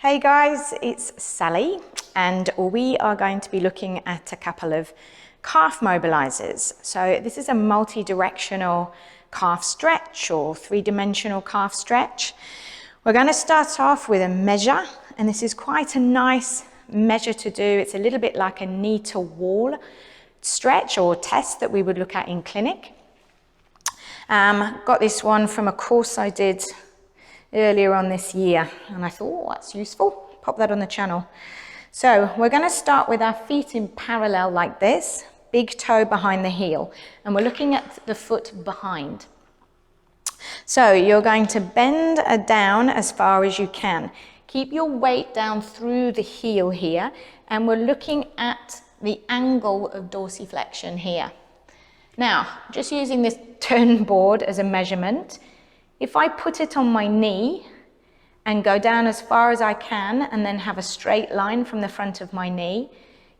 Hey guys, it's Sally and we are going to be looking at a couple of calf mobilizers. So this is a multi-directional calf stretch or three-dimensional calf stretch. We're going to start off with a measure, and this is quite a nice measure to do. It's a little bit like a knee to wall stretch or test that we would look at in clinic. Got this one from a course I did earlier on this year, and I thought, oh, that's useful, pop that on the channel. So we're going to start with our feet in parallel like this, big toe behind the heel, and we're looking at the foot behind. So you're going to bend down as far as you can. Keep your weight down through the heel here, and we're looking at the angle of dorsiflexion here. Now, just using this turn board as a measurement, if I put it on my knee and go down as far as I can and then have a straight line from the front of my knee,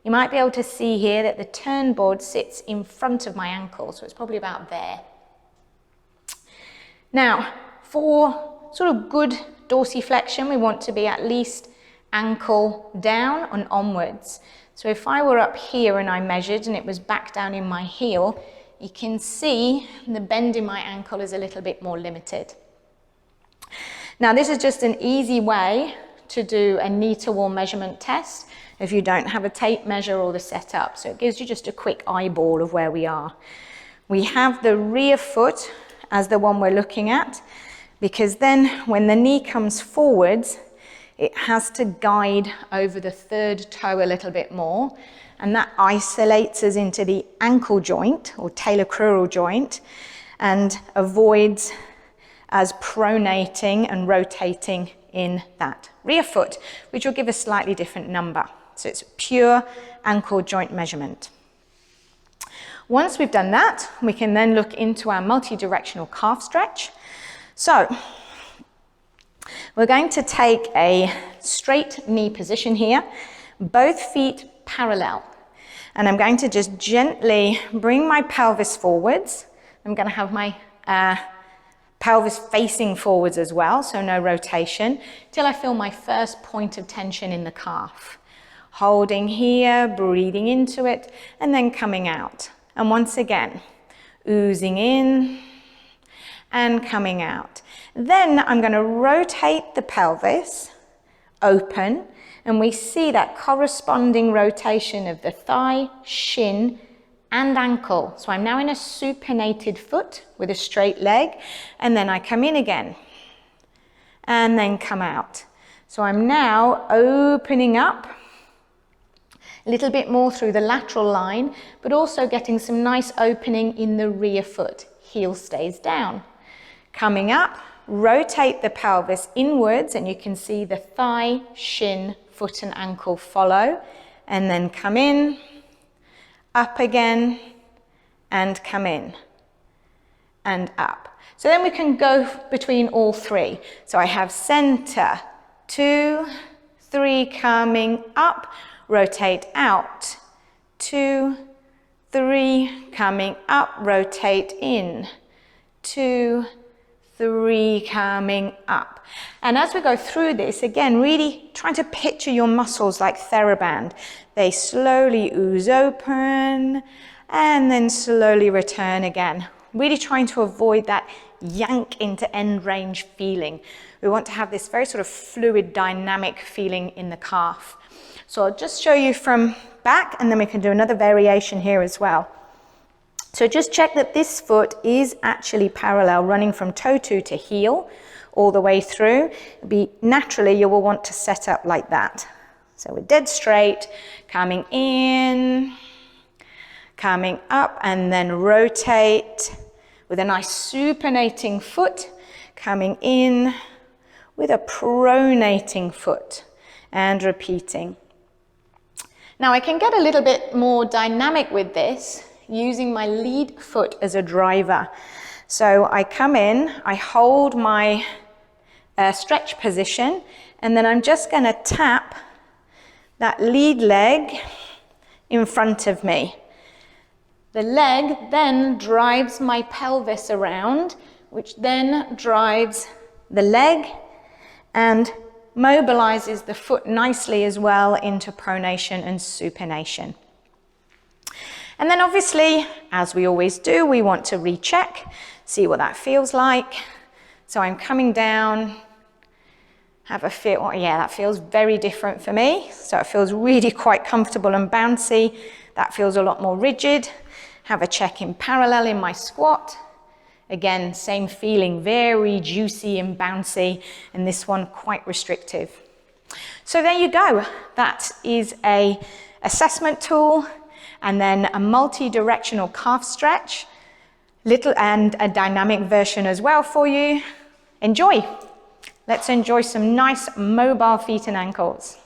you might be able to see here that the turn board sits in front of my ankle, so it's probably about there. Now, for sort of good dorsiflexion, we want to be at least ankle down and onwards. So if I were up here and I measured and it was back down in my heel, you can see the bend in my ankle is a little bit more limited. Now this is just an easy way to do a knee to wall measurement test if you don't have a tape measure or the setup. So it gives you just a quick eyeball of where we are. We have the rear foot as the one we're looking at, because then when the knee comes forwards, it has to guide over the third toe a little bit more, and that isolates us into the ankle joint or talocrural joint and avoids us pronating and rotating in that rear foot, which will give a slightly different number. So it's pure ankle joint measurement. Once we've done that, we can then look into our multi-directional calf stretch. So we're going to take a straight knee position here, both feet parallel. And I'm going to just gently bring my pelvis forwards. I'm going to have my pelvis facing forwards as well, so no rotation, till I feel my first point of tension in the calf. Holding here, breathing into it, and then coming out. And once again, oozing in and coming out. Then I'm going to rotate the pelvis, open, and we see that corresponding rotation of the thigh, shin, and ankle. So I'm now in a supinated foot with a straight leg, and then I come in again, and then come out. So I'm now opening up a little bit more through the lateral line, but also getting some nice opening in the rear foot. Heel stays down. Coming up, rotate the pelvis inwards, and you can see the thigh, shin, foot and ankle follow, and then come in, up again, and come in, and up. So then we can go between all three. So I have center, 2, 3, coming up, rotate out, 2, 3, coming up, rotate in, 2, 3, coming up. And as we go through this, again, really trying to picture your muscles like TheraBand. They slowly ooze open and then slowly return again. Really trying to avoid that yank into end range feeling. We want to have this very sort of fluid, dynamic feeling in the calf. So I'll just show you from back, and then we can do another variation here as well. So just check that this foot is actually parallel, running from toe to heel all the way through. Naturally, you will want to set up like that. So we're dead straight, coming in, coming up, and then rotate with a nice supinating foot, coming in with a pronating foot, and repeating. Now I can get a little bit more dynamic with this using my lead foot as a driver. So I come in, I hold my stretch position, and then I'm just going to tap that lead leg in front of me. The leg then drives my pelvis around, which then drives the leg and mobilizes the foot nicely as well into pronation and supination. And then obviously, as we always do, we want to recheck, see what that feels like. So I'm coming down, have a feel, oh yeah, that feels very different for me. So it feels really quite comfortable and bouncy. That feels a lot more rigid. Have a check in parallel in my squat. Again, same feeling, very juicy and bouncy, and this one quite restrictive. So there you go. That is a assessment tool, and then a multi-directional calf stretch, and a dynamic version as well for you. Enjoy. Let's enjoy some nice mobile feet and ankles.